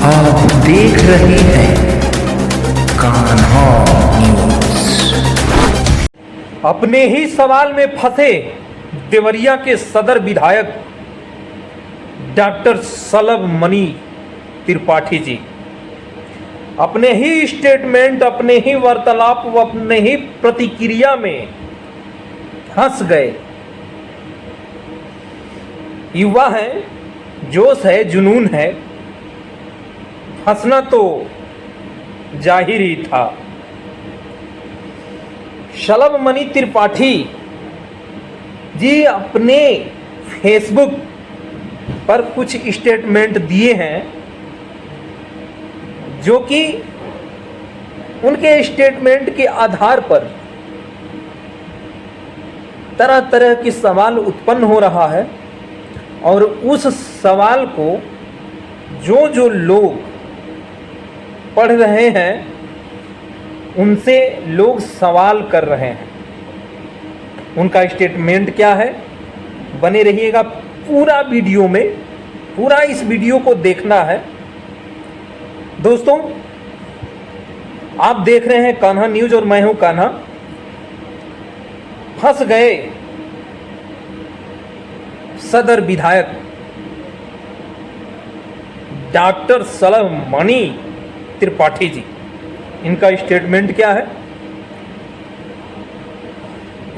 आप देख रहे हैं कान्हा न्यूज। अपने ही सवाल में फंसे देवरिया के सदर विधायक डॉक्टर सलभ मणि त्रिपाठी जी अपने ही स्टेटमेंट, अपने ही वार्तालाप व अपने ही प्रतिक्रिया में फंस गए। युवा है, जोश है, जुनून है, फंसना तो जाहिर ही था। सलभ मणि त्रिपाठी जी अपने फेसबुक पर कुछ स्टेटमेंट दिए हैं जो कि उनके स्टेटमेंट के आधार पर तरह तरह के सवाल उत्पन्न हो रहा है और उस सवाल को जो लोग पढ़ रहे हैं उनसे लोग सवाल कर रहे हैं। उनका स्टेटमेंट क्या है, बने रहिएगा पूरा वीडियो में, पूरा इस वीडियो को देखना है। दोस्तों, आप देख रहे हैं कान्हा न्यूज और मैं हूं कान्हा। फंस गए सदर विधायक डॉक्टर सलभ मणि त्रिपाठी जी। इनका स्टेटमेंट क्या है,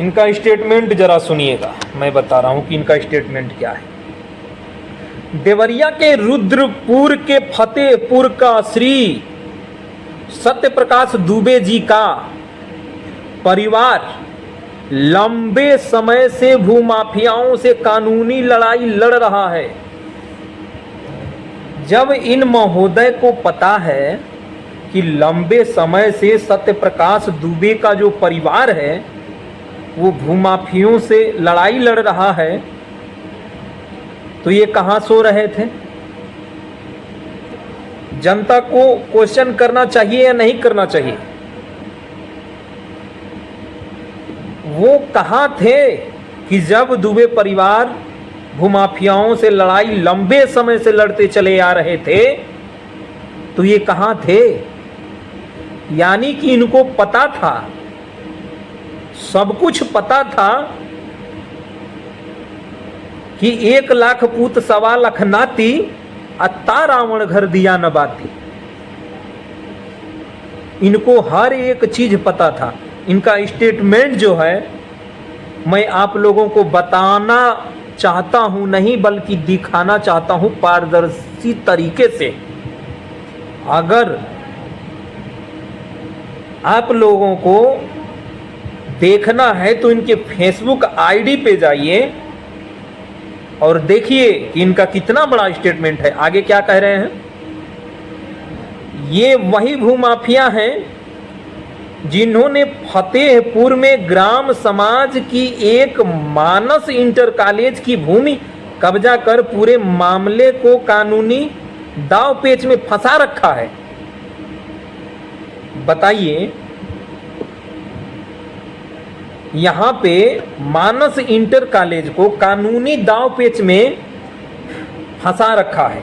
इनका स्टेटमेंट जरा सुनिएगा। मैं बता रहा हूं कि इनका स्टेटमेंट क्या है। देवरिया के रुद्रपुर के फतेहपुर का श्री सत्यप्रकाश दुबे जी का परिवार लंबे समय से भूमाफियाओं से कानूनी लड़ाई लड़ रहा है। जब इन महोदय को पता है कि लंबे समय से सत्यप्रकाश दुबे का जो परिवार है वो भूमाफियों से लड़ाई लड़ रहा है, तो ये कहां सो रहे थे? जनता को क्वेश्चन करना चाहिए या नहीं करना चाहिए? वो कहां थे कि जब दुबे परिवार भूमाफियाओं से लड़ाई लंबे समय से लड़ते चले आ रहे थे, तो ये कहां थे? यानी कि इनको पता था, सब कुछ पता था कि 1 लाख पूत 1.25 लाख नाती अत्ता रावण घर दिया न बाती। इनको हर एक चीज पता था। इनका स्टेटमेंट जो है मैं आप लोगों को बताना चाहता हूं, नहीं बल्कि दिखाना चाहता हूं पारदर्शी तरीके से। अगर आप लोगों को देखना है तो इनके फेसबुक आईडी पे जाइए और देखिए कि इनका कितना बड़ा स्टेटमेंट है। आगे क्या कह रहे हैं? ये वही भूमाफिया हैं जिन्होंने फतेहपुर में ग्राम समाज की एक मानस इंटर कॉलेज की भूमि कब्जा कर पूरे मामले को कानूनी दाव पेच में फंसा रखा है। बताइए, यहां पे मानस इंटर कॉलेज को कानूनी दाव पेच में फंसा रखा है।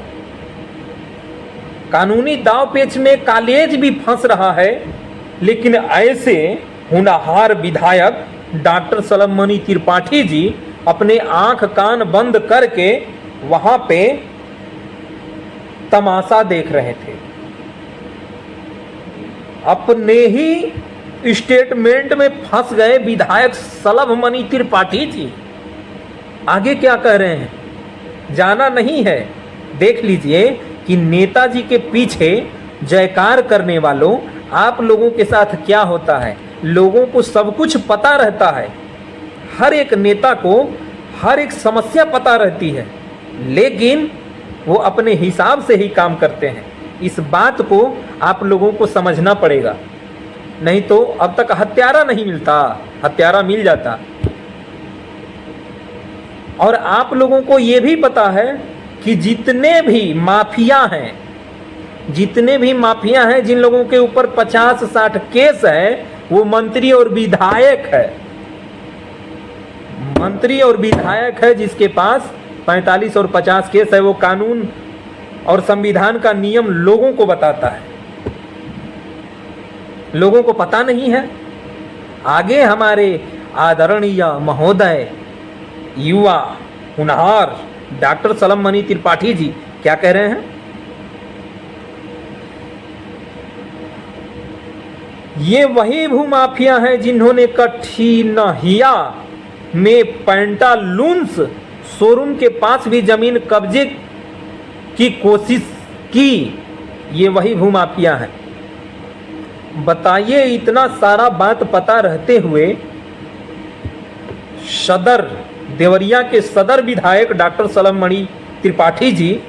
कानूनी दाव पेच में कॉलेज भी फंस रहा है, लेकिन ऐसे होनहार विधायक डॉक्टर सलभ मणि त्रिपाठी जी अपने आंख कान बंद करके वहां पे तमाशा देख रहे थे। अपने ही स्टेटमेंट में फंस गए विधायक सलभ मणि त्रिपाठी जी। आगे क्या कह रहे हैं जाना नहीं है? देख लीजिए कि नेताजी के पीछे जयकार करने वालों, आप लोगों के साथ क्या होता है। लोगों को सब कुछ पता रहता है, हर एक नेता को हर एक समस्या पता रहती है, लेकिन वो अपने हिसाब से ही काम करते हैं। इस बात को आप लोगों को समझना पड़ेगा, नहीं तो अब तक हत्यारा नहीं मिलता, हत्यारा मिल जाता। और आप लोगों को यह भी पता है कि जितने भी माफिया हैं, जिन लोगों के ऊपर 50-60 केस है, वो मंत्री और विधायक है। मंत्री और विधायक है जिसके पास 45 और 50 केस है। वो कानून और संविधान का नियम लोगों को बताता है। लोगों को पता नहीं है। आगे हमारे आदरणीय महोदय युवा होनहार डॉक्टर सलम मणि त्रिपाठी जी क्या कह रहे हैं? ये वही भूमाफिया हैं जिन्होंने कठिनहिया में पेंटालूंस शोरूम के पास भी जमीन कब्जे की कोशिश की। ये वही भूमाफिया हैं। बताइए, इतना सारा बात पता रहते हुए सदर देवरिया के सदर विधायक डॉक्टर सलम मणि त्रिपाठी जी,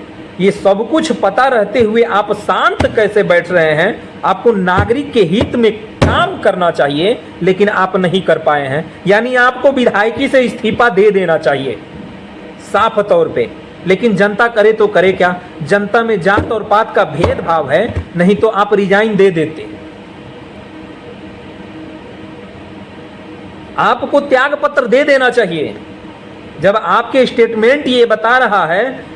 ये सब कुछ पता रहते हुए आप शांत कैसे बैठ रहे हैं? आपको नागरिक के हित में काम करना चाहिए, लेकिन आप नहीं कर पाए हैं। यानी आपको विधायकी से इस्तीफा दे देना चाहिए साफ तौर पे। लेकिन जनता करे तो करे क्या? जनता में जात और पात का भेदभाव है, नहीं तो आप रिजाइन दे देते। आपको त्याग पत्र दे देना चाहिए। जब आपके स्टेटमेंट ये बता रहा है,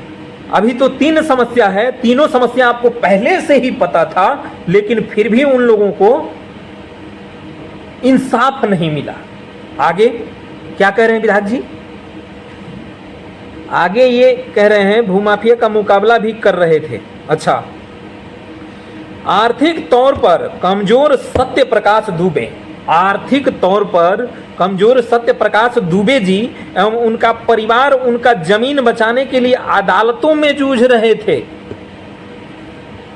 अभी तो 3 समस्या है, तीनों समस्या आपको पहले से ही पता था, लेकिन फिर भी उन लोगों को इंसाफ नहीं मिला। आगे क्या कह रहे हैं विधायक जी? आगे ये कह रहे हैं भूमाफिया का मुकाबला भी कर रहे थे। अच्छा, आर्थिक तौर पर कमजोर सत्य प्रकाश दुबे, आर्थिक तौर पर कमजोर सत्य प्रकाश दुबे जी एवं उनका परिवार उनका जमीन बचाने के लिए अदालतों में जूझ रहे थे।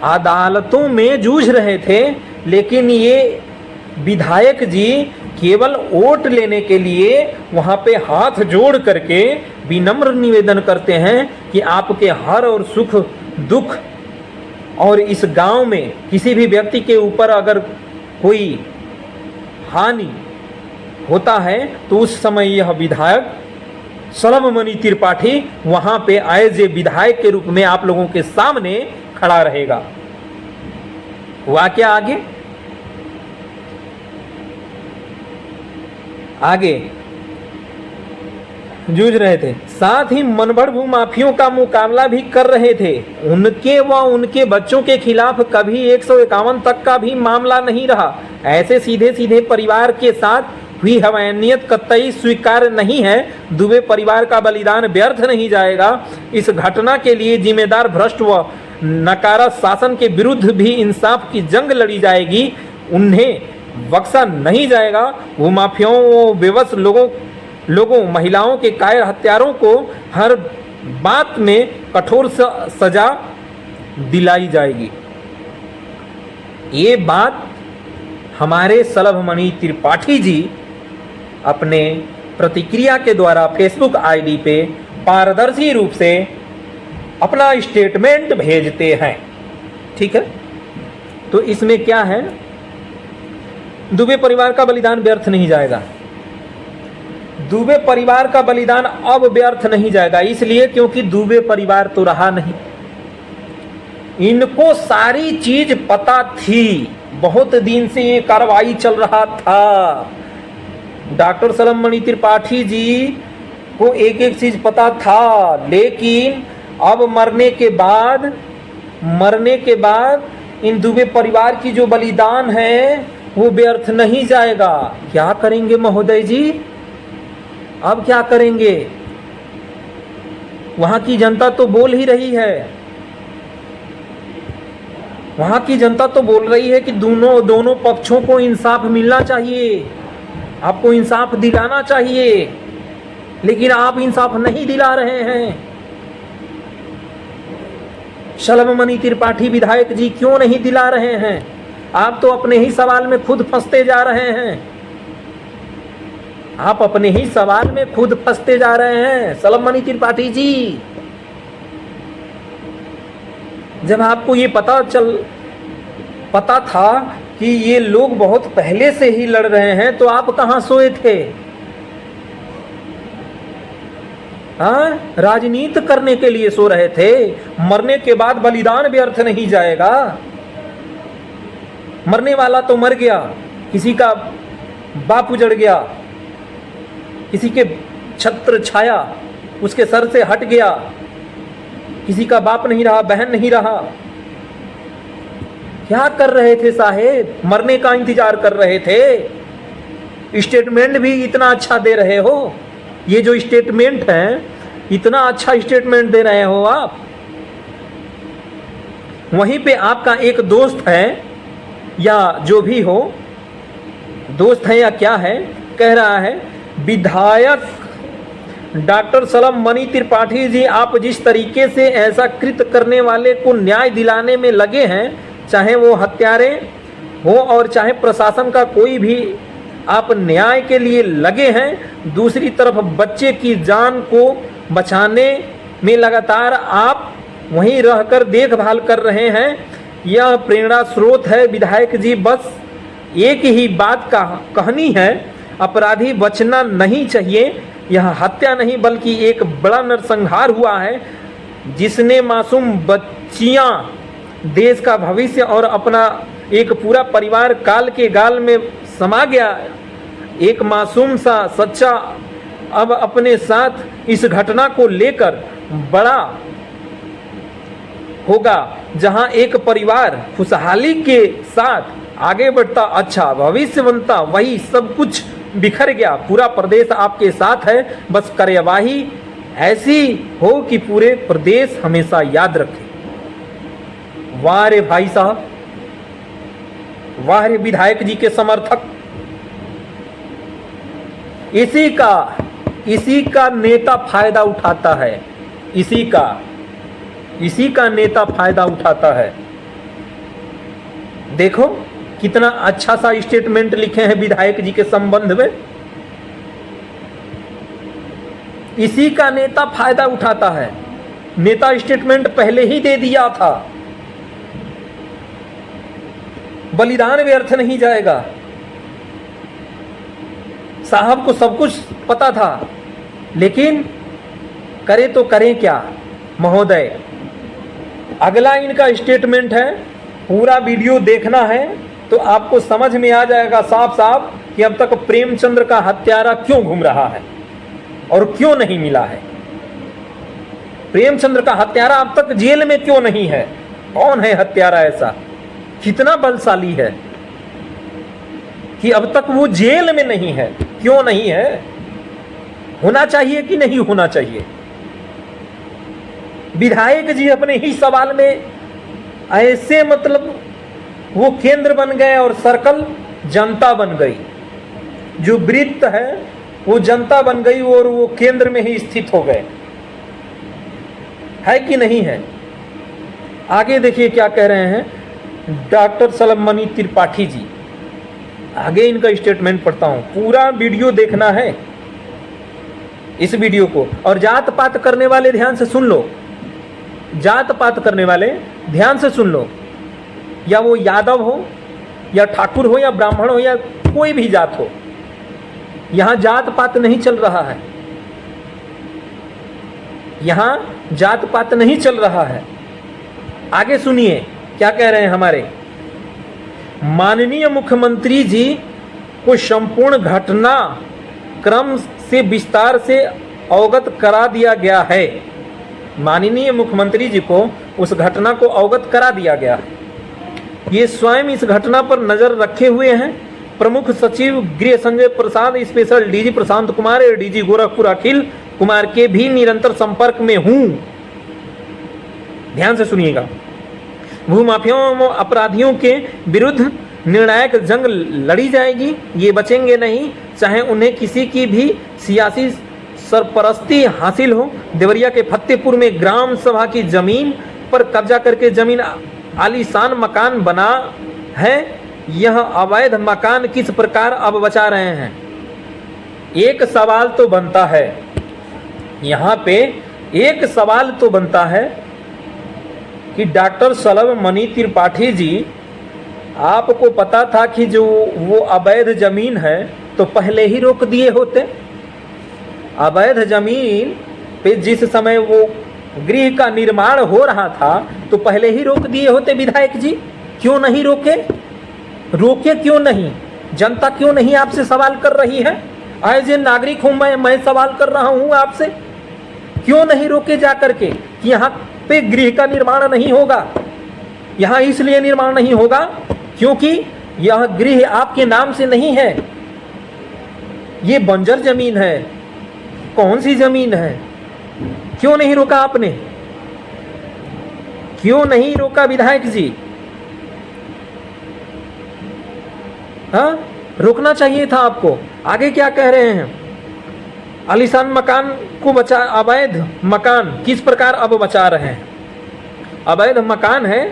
अदालतों में जूझ रहे थे, लेकिन ये विधायक जी केवल वोट लेने के लिए वहां पे हाथ जोड़ करके विनम्र निवेदन करते हैं कि आपके हर और सुख दुख, और इस गांव में किसी भी व्यक्ति के ऊपर अगर कोई हानि होता है तो उस समय यह विधायक सलम मणि त्रिपाठी वहां पे एज ए विधायक के रूप में आप लोगों के सामने खड़ा रहेगा। हुआ क्या आगे? आगे जूझ रहे थे, साथ ही मनभर भूमाफियों का मुकाबला भी कर रहे थे। उनके व उनके बच्चों के खिलाफ कभी 151 तक का भी मामला नहीं रहा। ऐसे सीधे सीधे परिवार के साथ हुई हवानियत कतई स्वीकार्य नहीं है। दुबे परिवार का बलिदान व्यर्थ नहीं जाएगा। इस घटना के लिए जिम्मेदार भ्रष्ट व नकारा शासन के विरुद्ध भी इंसाफ की जंग लड़ी जाएगी। उन्हें बख्शा नहीं जाएगा। भूमाफियाओं, बेबस लोगों, महिलाओं के कायर हत्यारों को हर बात में कठोर सजा दिलाई जाएगी। ये बात हमारे सलम मणि त्रिपाठी जी अपने प्रतिक्रिया के द्वारा फेसबुक आईडी पे पारदर्शी रूप से अपना स्टेटमेंट भेजते हैं। ठीक है, तो इसमें क्या है? दुबे परिवार का बलिदान व्यर्थ नहीं जाएगा। दुबे परिवार का बलिदान अब व्यर्थ नहीं जाएगा, इसलिए क्योंकि दुबे परिवार तो रहा नहीं। इनको सारी चीज पता थी, बहुत दिन से ये कार्रवाई चल रहा था। डॉक्टर सलम मणि त्रिपाठी जी को एक एक चीज पता था, लेकिन अब मरने के बाद इन दुबे परिवार की जो बलिदान है वो व्यर्थ नहीं जाएगा। क्या करेंगे महोदय जी? अब क्या करेंगे? वहां की जनता तो बोल ही रही है। वहां की जनता तो बोल रही है कि दोनों पक्षों को इंसाफ मिलना चाहिए, आपको इंसाफ दिलाना चाहिए, लेकिन आप इंसाफ नहीं दिला रहे हैं। सलम मणि त्रिपाठी विधायक जी क्यों नहीं दिला रहे हैं? आप तो अपने ही सवाल में खुद फंसते जा रहे हैं। आप अपने ही सवाल में खुद फंसते जा रहे हैं सलम मणि त्रिपाठी जी। जब आपको ये पता था कि ये लोग बहुत पहले से ही लड़ रहे हैं, तो आप कहां सोए थे? हाँ, राजनीति करने के लिए सो रहे थे। मरने के बाद बलिदान व्यर्थ नहीं जाएगा। मरने वाला तो मर गया, किसी का बाप उजड़ गया, किसी के छत्र छाया उसके सर से हट गया, किसी का बाप नहीं रहा, बहन नहीं रहा। क्या कर रहे थे साहेब? मरने का इंतजार कर रहे थे। स्टेटमेंट भी इतना अच्छा दे रहे हो, ये जो स्टेटमेंट है इतना अच्छा स्टेटमेंट दे रहे हो आप। वहीं पे आपका एक दोस्त है या जो भी हो, दोस्त है या क्या है, कह रहा है विधायक डॉक्टर सलम मनी त्रिपाठी जी, आप जिस तरीके से ऐसा कृत्य करने वाले को न्याय दिलाने में लगे हैं, चाहे वो हत्यारे हो और चाहे प्रशासन का कोई भी, आप न्याय के लिए लगे हैं। दूसरी तरफ बच्चे की जान को बचाने में लगातार आप वहीं रहकर देखभाल कर रहे हैं। यह प्रेरणा स्रोत है विधायक जी। बस एक ही बात का कहनी है, अपराधी बचना नहीं चाहिए। यह हत्या नहीं बल्कि एक बड़ा नरसंहार हुआ है, जिसने मासूम बच्चियां, देश का भविष्य और अपना एक पूरा परिवार काल के गाल में समा गया। एक मासूम सा सच्चा अब अपने साथ इस घटना को लेकर बड़ा होगा, जहां एक परिवार खुशहाली के साथ आगे बढ़ता, अच्छा भविष्य बनता, वही सब कुछ बिखर गया। पूरा प्रदेश आपके साथ है। बस कार्यवाही ऐसी हो कि पूरे प्रदेश हमेशा याद रखे। वाह रे भाई साहब, वाह रे विधायक जी के समर्थक। इसी का नेता फायदा उठाता है, इसी का नेता फायदा उठाता है। देखो कितना अच्छा सा स्टेटमेंट लिखे हैं विधायक जी के संबंध में। इसी का नेता फायदा उठाता है। नेता स्टेटमेंट पहले ही दे दिया था। बलिदान व्यर्थ नहीं जाएगा। साहब को सब कुछ पता था, लेकिन करे तो करें क्या महोदय। अगला इनका स्टेटमेंट है, पूरा वीडियो देखना है तो आपको समझ में आ जाएगा साफ साफ कि अब तक प्रेमचंद्र का हत्यारा क्यों घूम रहा है और क्यों नहीं मिला है। प्रेमचंद्र का हत्यारा अब तक जेल में क्यों नहीं है? कौन है हत्यारा ऐसा? कितना बलशाली है कि अब तक वो जेल में नहीं है? क्यों नहीं है? होना चाहिए कि नहीं होना चाहिए? विधायक जी अपने ही सवाल में ऐसे मतलब वो केंद्र बन गए और सर्कल जनता बन गई। जो वृत्त है वो जनता बन गई और वो केंद्र में ही स्थित हो गए। है कि नहीं है? आगे देखिए क्या कह रहे हैं डॉक्टर सलम मनी त्रिपाठी जी। आगे इनका स्टेटमेंट पढ़ता हूं, पूरा वीडियो देखना है इस वीडियो को। और जात पात करने वाले ध्यान से सुन लो, जात पात करने वाले ध्यान से सुन लो। या वो यादव हो या ठाकुर हो या ब्राह्मण हो या कोई भी जात हो, यहां जात पात नहीं चल रहा है। यहां जात पात नहीं चल रहा है। आगे सुनिए क्या कह रहे हैं हमारे माननीय मुख्यमंत्री जी को संपूर्ण घटना क्रम से विस्तार से अवगत करा दिया गया है। माननीय मुख्यमंत्री जी को उस घटना को अवगत करा दिया गया है। ये स्वयं इस घटना पर नजर रखे हुए हैं। प्रमुख सचिव गृह Sanjay Prasad, special DG Prashant Kumar, DG Gorakhpur Akhil Kumar के भी निरंतर संपर्क में हूं। ध्यान से सुनिएगा। भूमाफियाओं व अपराधियों के विरुद्ध निर्णायक जंग लड़ी जाएगी। ये बचेंगे नहीं, चाहे उन्हें किसी की भी सियासी सरपरस्ती हासिल हो। देवरिया के फतेहपुर में ग्राम सभा की जमीन पर कब्जा करके जमीन आलीशान मकान बना है। यह अवैध मकान किस प्रकार अब बचा रहे हैं? एक सवाल तो बनता है, यहाँ पे एक सवाल तो बनता है कि डॉक्टर सलम मनी त्रिपाठी जी, आपको पता था कि जो वो अवैध जमीन है तो पहले ही रोक दिए होते। अवैध जमीन पे जिस समय वो गृह का निर्माण हो रहा था तो पहले ही रोक दिए होते विधायक जी। क्यों नहीं रोके? रोके क्यों नहीं? जनता क्यों नहीं आपसे सवाल कर रही है? एज ए नागरिक हूं मैं सवाल कर रहा हूं आपसे, क्यों नहीं रोके जा करके कि यहाँ पे गृह का निर्माण नहीं होगा। यहां इसलिए निर्माण नहीं होगा क्योंकि यह गृह आपके नाम से नहीं है, ये बंजर जमीन है। कौन सी जमीन है? क्यों नहीं रोका आपने? क्यों नहीं रोका विधायक जी? हाँ, रोकना चाहिए था आपको। आगे क्या कह रहे हैं? आलीशान मकान को बचा, अवैध मकान किस प्रकार अब बचा रहे हैं? अवैध मकान है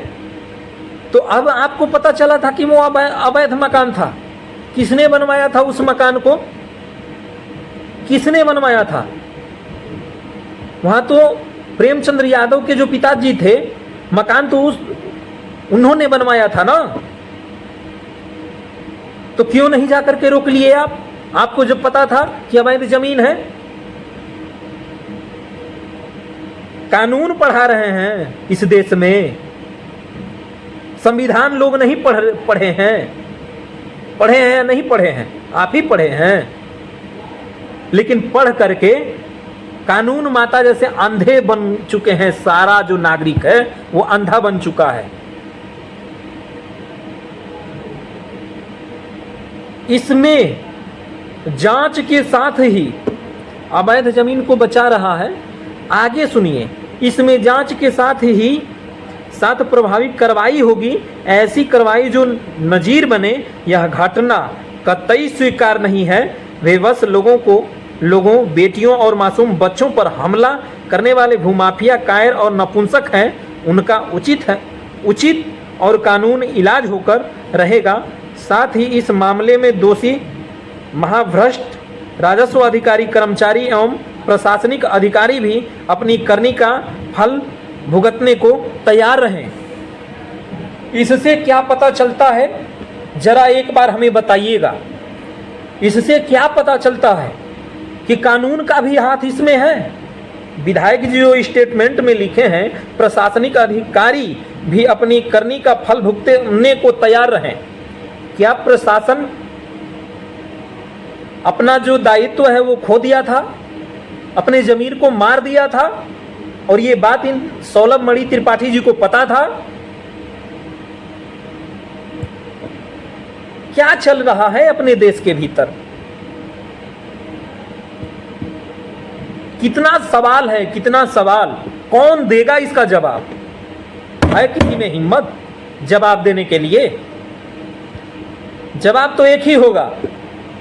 तो अब आपको पता चला था कि वो अवैध मकान था। किसने बनवाया था उस मकान को? किसने बनवाया था? वहां तो प्रेमचंद्र यादव के जो पिताजी थे, मकान तो उन्होंने बनवाया था ना। तो क्यों नहीं जाकर के रोक लिए आप? आपको जब पता था कि अवैध जमीन है। कानून पढ़ा रहे हैं इस देश में, संविधान लोग नहीं पढ़े हैं। पढ़े हैं या नहीं पढ़े हैं? आप ही पढ़े हैं। लेकिन पढ़ करके कानून माता जैसे अंधे बन चुके हैं। सारा जो नागरिक है वो अंधा बन चुका है। इसमें जांच के साथ ही अवैध जमीन को बचा रहा है। आगे सुनिए, इसमें जांच के साथ ही साथ प्रभावी कार्रवाई होगी। ऐसी कार्रवाई जो नजीर बने। यह घटना कतई स्वीकार नहीं है। वे बस लोगों, बेटियों और मासूम बच्चों पर हमला करने वाले भूमाफिया, कायर और नपुंसक हैं। उनका उचित और कानून इलाज होकर रहेगा। साथ ही इस मामले में दोषी महाभ्रष्ट राजस्व अधिकारी, कर्मचारी एवं प्रशासनिक अधिकारी भी अपनी करनी का फल भुगतने को तैयार रहें। इससे क्या पता चलता है, जरा एक बार हमें बताइएगा। इससे क्या पता चलता है कि कानून का भी हाथ इसमें है। विधायक जी जो स्टेटमेंट में लिखे हैं, प्रशासनिक अधिकारी भी अपनी करनी का फल भुगतने को तैयार रहें। क्या प्रशासन अपना जो दायित्व है वो खो दिया था? अपने जमीर को मार दिया था? और ये बात इन सौलभ मणि त्रिपाठी जी को पता था? क्या चल रहा है अपने देश के भीतर? कितना सवाल है, कितना सवाल। कौन देगा इसका जवाब? है किसी में हिम्मत जवाब देने के लिए? जवाब तो एक ही होगा।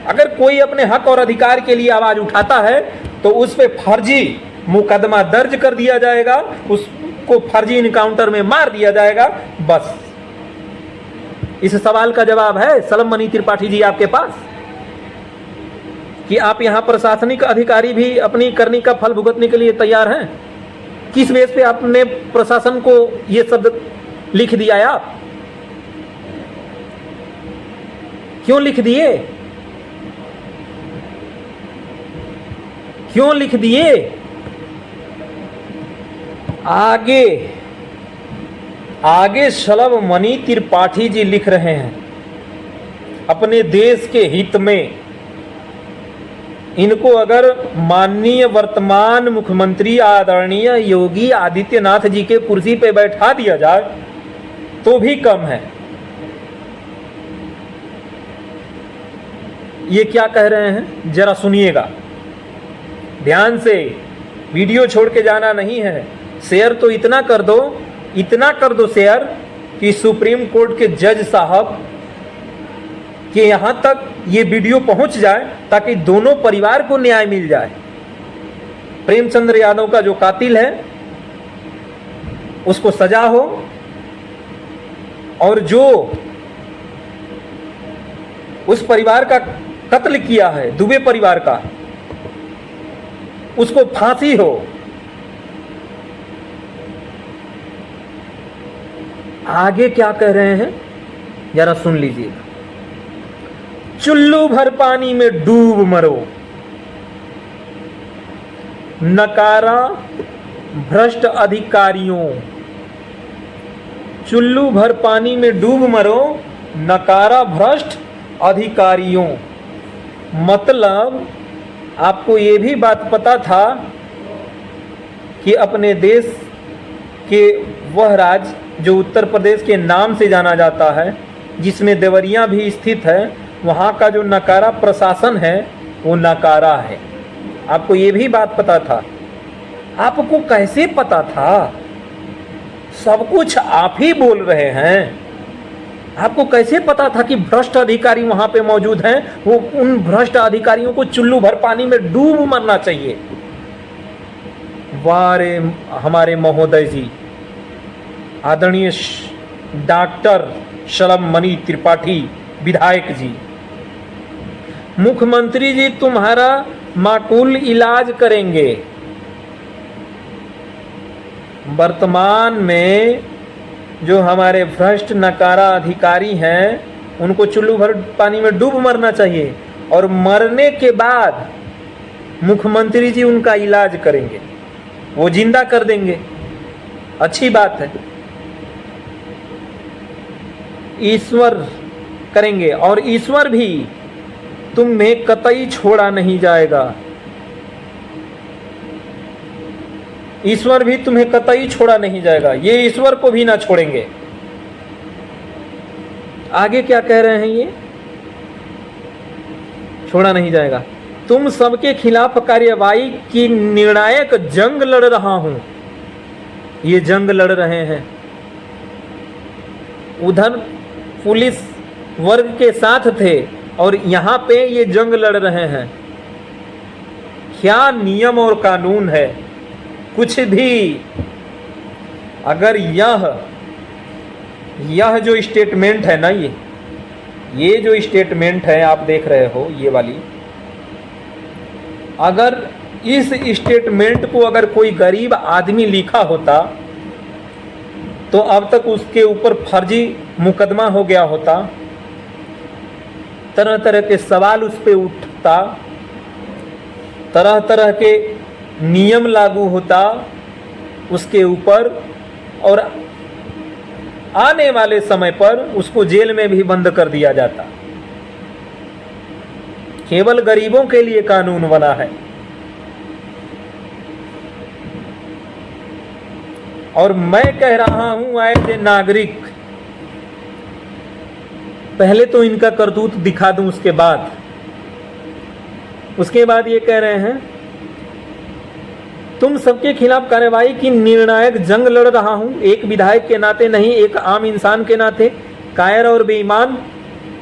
अगर कोई अपने हक और अधिकार के लिए आवाज उठाता है तो उस पर फर्जी मुकदमा दर्ज कर दिया जाएगा, उसको फर्जी इनकाउंटर में मार दिया जाएगा। बस इस सवाल का जवाब है सौलभ मणि त्रिपाठी जी आपके पास कि आप यहां प्रशासनिक अधिकारी भी अपनी करनी का फल भुगतने के लिए तैयार हैं। किस बेस पे आपने प्रशासन को यह शब्द लिख दिया है? आप क्यों लिख दिए? क्यों लिख दिए? आगे सौलभ मणि त्रिपाठी जी लिख रहे हैं, अपने देश के हित में इनको अगर माननीय वर्तमान मुख्यमंत्री आदरणीय योगी आदित्यनाथ जी के कुर्सी पे बैठा दिया जाए तो भी कम है। ये क्या कह रहे हैं जरा सुनिएगा ध्यान से। वीडियो छोड़ के जाना नहीं है। शेयर तो इतना कर दो शेयर कि सुप्रीम कोर्ट के जज साहब के यहां तक ये वीडियो पहुंच जाए ताकि दोनों परिवार को न्याय मिल जाए। प्रेमचंद्र यादव का जो कातिल है उसको सजा हो, और जो उस परिवार का कत्ल किया है, दुबे परिवार का, उसको फांसी हो। आगे क्या कह रहे हैं जरा सुन लीजिएगा। चुल्लू भर पानी में डूब मरो, नकारा भ्रष्ट अधिकारियों। चुल्लू भर पानी में डूब मरो, नकारा भ्रष्ट अधिकारियों। मतलब आपको ये भी बात पता था कि अपने देश कि वह राज्य जो उत्तर प्रदेश के नाम से जाना जाता है, जिसमें देवरिया भी स्थित है, वहाँ का जो नकारा प्रशासन है वो नकारा है। आपको ये भी बात पता था? आपको कैसे पता था? सब कुछ आप ही बोल रहे हैं। आपको कैसे पता था कि भ्रष्ट अधिकारी वहां पे मौजूद हैं? वो उन भ्रष्ट अधिकारियों को चुल्लू भर पानी में डूब मरना चाहिए। वारे हमारे महोदय जी, आदरणीय डॉक्टर शलभ मणि त्रिपाठी विधायक जी, मुख्यमंत्री जी तुम्हारा माकूल इलाज करेंगे। वर्तमान में जो हमारे भ्रष्ट नकारा अधिकारी हैं, उनको चुल्लू भर पानी में डूब मरना चाहिए और मरने के बाद मुख्यमंत्री जी उनका इलाज करेंगे, वो जिंदा कर देंगे। अच्छी बात है, ईश्वर करेंगे और ईश्वर भी तुम्हें कतई छोड़ा नहीं जाएगा। ईश्वर भी तुम्हें कतई छोड़ा नहीं जाएगा, ये ईश्वर को भी ना छोड़ेंगे। आगे क्या कह रहे हैं ये? छोड़ा नहीं जाएगा। तुम सबके खिलाफ कार्यवाही की निर्णायक जंग लड़ रहा हूं। ये जंग लड़ रहे हैं, उधर पुलिस वर्ग के साथ थे और यहां पे ये जंग लड़ रहे हैं। क्या नियम और कानून है? कुछ भी अगर यह जो स्टेटमेंट है ना, ये जो स्टेटमेंट है आप देख रहे हो, ये वाली, अगर इस स्टेटमेंट को अगर कोई गरीब आदमी लिखा होता तो अब तक उसके ऊपर फर्जी मुकदमा हो गया होता, तरह तरह के सवाल उस पर उठता, तरह तरह के नियम लागू होता उसके ऊपर और आने वाले समय पर उसको जेल में भी बंद कर दिया जाता। केवल गरीबों के लिए कानून बना है। और मैं कह रहा हूं एज ए नागरिक, पहले तो इनका करतूत दिखा दूं, उसके बाद ये कह रहे हैं तुम सबके खिलाफ कार्रवाई की निर्णायक जंग लड़ रहा हूं, एक विधायक के नाते नहीं, एक आम इंसान के नाते। कायर और बेईमान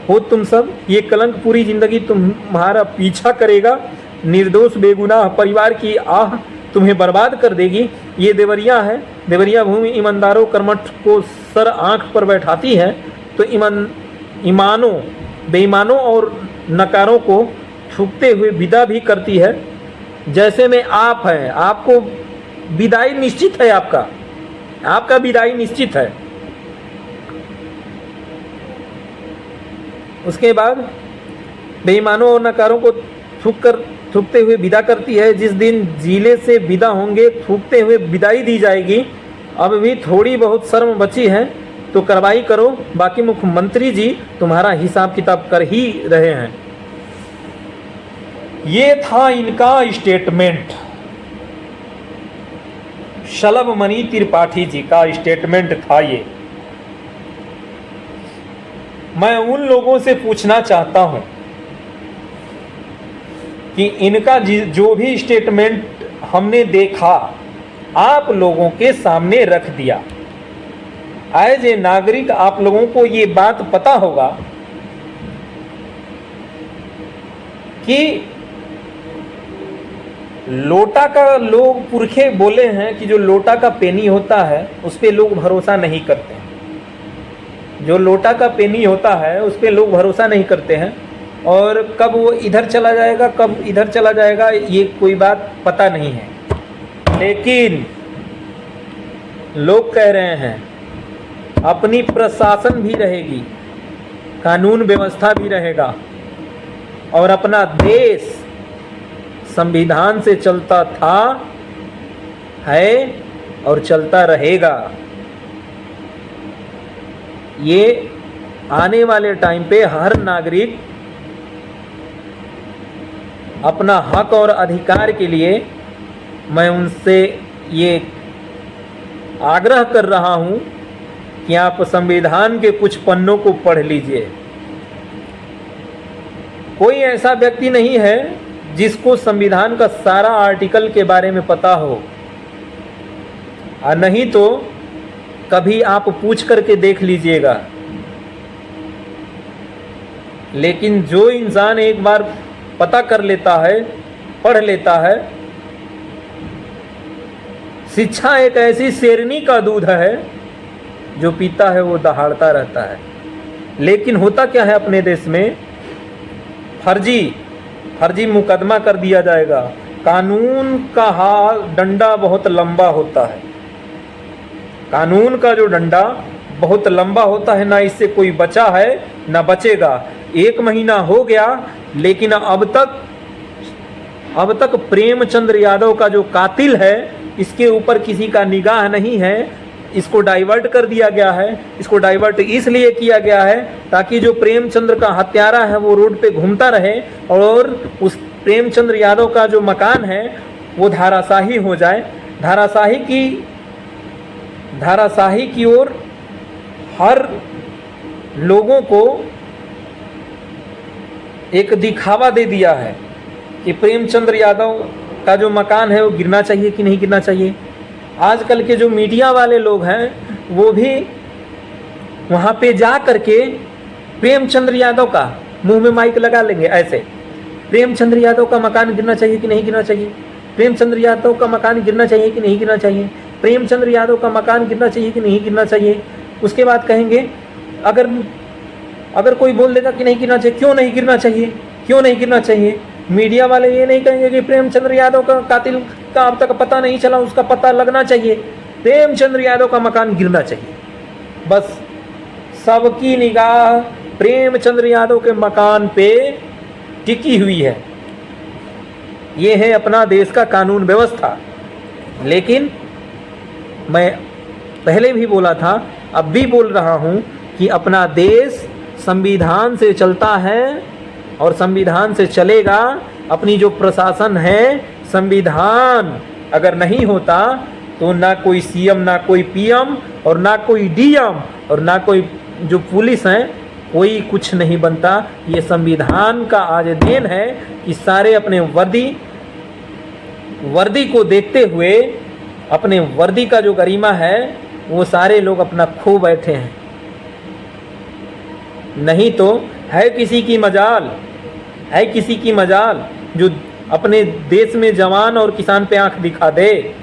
हो तुम सब, ये कलंक पूरी जिंदगी तुम्हारा पीछा करेगा। निर्दोष बेगुनाह परिवार की आह तुम्हें बर्बाद कर देगी। ये देवरिया है, देवरिया भूमि ईमानदारों कर्मठ को सर आंख पर बैठाती है, तो ईमानों बेईमानों और नकारों को थूकते हुए विदा भी करती है। जैसे में आप हैं, आपको विदाई निश्चित है, आपका विदाई निश्चित है। उसके बाद बेईमानों और नकारों को थूकते हुए विदा करती है। जिस दिन जिले से विदा होंगे थूकते हुए विदाई दी जाएगी। अब भी थोड़ी बहुत शर्म बची है तो कार्रवाई करो, बाकी मुख्यमंत्री जी तुम्हारा हिसाब किताब कर ही रहे हैं। ये था इनका स्टेटमेंट, शलभ मणि त्रिपाठी जी का स्टेटमेंट था ये। मैं उन लोगों से पूछना चाहता हूं कि इनका जो भी स्टेटमेंट हमने देखा आप लोगों के सामने रख दिया। एज ए नागरिक आप लोगों को ये बात पता होगा कि लोटा का लोग पुरखे बोले हैं कि जो लोटा का पेनी होता है उस पर लोग भरोसा नहीं करते हैं। जो लोटा का पेनी होता है उस पर लोग भरोसा नहीं करते हैं, और कब वो इधर चला जाएगा कब इधर चला जाएगा ये कोई बात पता नहीं है। लेकिन लोग कह रहे हैं अपनी प्रशासन भी रहेगी, कानून व्यवस्था भी रहेगा, और अपना देश संविधान से चलता था, है और चलता रहेगा। ये आने वाले टाइम पे हर नागरिक अपना हक और अधिकार के लिए, मैं उनसे ये आग्रह कर रहा हूं कि आप संविधान के कुछ पन्नों को पढ़ लीजिए। कोई ऐसा व्यक्ति नहीं है जिसको संविधान का सारा आर्टिकल के बारे में पता हो, और नहीं तो कभी आप पूछ करके देख लीजिएगा। लेकिन जो इंसान एक बार पता कर लेता है, पढ़ लेता है, शिक्षा एक ऐसी शेरनी का दूध है जो पीता है वो दहाड़ता रहता है। लेकिन होता क्या है अपने देश में, फर्जी मुकदमा कर दिया जाएगा। कानून का डंडा बहुत लंबा होता है, कानून का जो डंडा बहुत लंबा होता है, ना इससे कोई बचा है ना बचेगा। 1 महीना हो गया लेकिन अब तक प्रेमचंद्र यादव का जो कातिल है इसके ऊपर किसी का निगाह नहीं है। इसको डाइवर्ट कर दिया गया है। इसको डाइवर्ट इसलिए किया गया है ताकि जो प्रेमचंद्र का हत्यारा है वो रोड पे घूमता रहे और उस प्रेमचंद्र यादव का जो मकान है वो धाराशाही हो जाए। धाराशाही की ओर हर लोगों को एक दिखावा दे दिया है कि प्रेमचंद्र यादव का जो मकान है वो गिरना चाहिए कि नहीं गिरना चाहिए। आजकल के जो मीडिया वाले लोग हैं वो भी वहाँ पे जा करके प्रेमचंद्र यादव का मुंह में माइक लगा लेंगे ऐसे, प्रेमचंद्र यादव का मकान गिरना चाहिए कि नहीं गिरना चाहिए, प्रेमचंद्र यादव का मकान गिरना चाहिए कि नहीं गिरना चाहिए, प्रेमचंद्र यादव का मकान गिरना चाहिए कि नहीं गिरना चाहिए। उसके बाद कहेंगे अगर कोई बोल देगा कि नहीं गिरना चाहिए, क्यों नहीं गिरना चाहिए, क्यों नहीं गिरना चाहिए। मीडिया वाले ये नहीं कहेंगे कि प्रेमचंद्र यादव का कातिल का अब तक पता नहीं चला, उसका पता लगना चाहिए, प्रेमचंद्र यादव का मकान गिरना चाहिए। बस सबकी निगाह प्रेमचंद्र यादव के मकान पे टिकी हुई है। ये है अपना देश का कानून व्यवस्था। लेकिन मैं पहले भी बोला था, अब भी बोल रहा हूँ कि अपना देश संविधान से चलता है और संविधान से चलेगा। अपनी जो प्रशासन है, संविधान अगर नहीं होता तो ना कोई सीएम, ना कोई पीएम और ना कोई डीएम और ना कोई जो पुलिस है, कोई कुछ नहीं बनता। ये संविधान का आज देन है कि सारे अपने वर्दी को देखते हुए, अपने वर्दी का जो गरिमा है वो सारे लोग अपना खो बैठे हैं। नहीं तो है किसी की मजाल जो अपने देश में जवान और किसान पे आंख दिखा दे।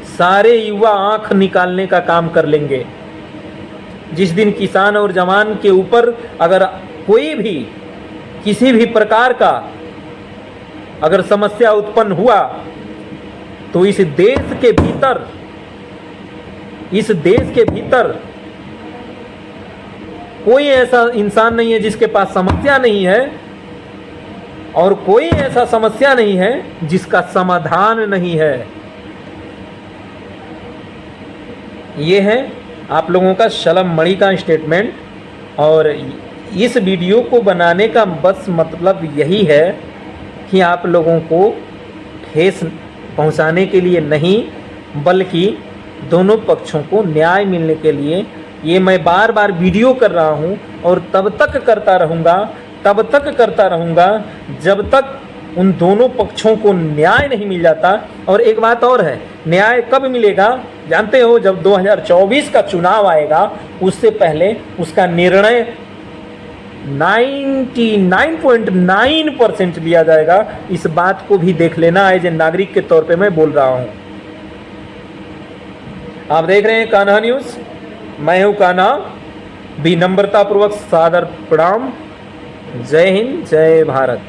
सारे युवा आंख निकालने का काम कर लेंगे। जिस दिन किसान और जवान के ऊपर अगर कोई भी किसी भी प्रकार का अगर समस्या उत्पन्न हुआ तो इस देश के भीतर कोई ऐसा इंसान नहीं है जिसके पास समस्या नहीं है और कोई ऐसा समस्या नहीं है जिसका समाधान नहीं है। ये है आप लोगों का शलम मणि का स्टेटमेंट। और इस वीडियो को बनाने का बस मतलब यही है कि आप लोगों को ठेस पहुंचाने के लिए नहीं, बल्कि दोनों पक्षों को न्याय मिलने के लिए ये मैं बार बार वीडियो कर रहा हूँ और तब तक करता रहूँगा जब तक उन दोनों पक्षों को न्याय नहीं मिल जाता। और एक बात और है, न्याय कब मिलेगा जानते हो? जब 2024 का चुनाव आएगा उससे पहले उसका निर्णय 99.9% लिया जाएगा। इस बात को भी देख लेना, एज ए नागरिक के तौर पे मैं बोल रहा हूँ। आप देख रहे हैं कान्हा न्यूज़, मैं हूँ कान्हा। विनम्रतापूर्वक सादर प्रणाम। जय हिंद, जय भारत।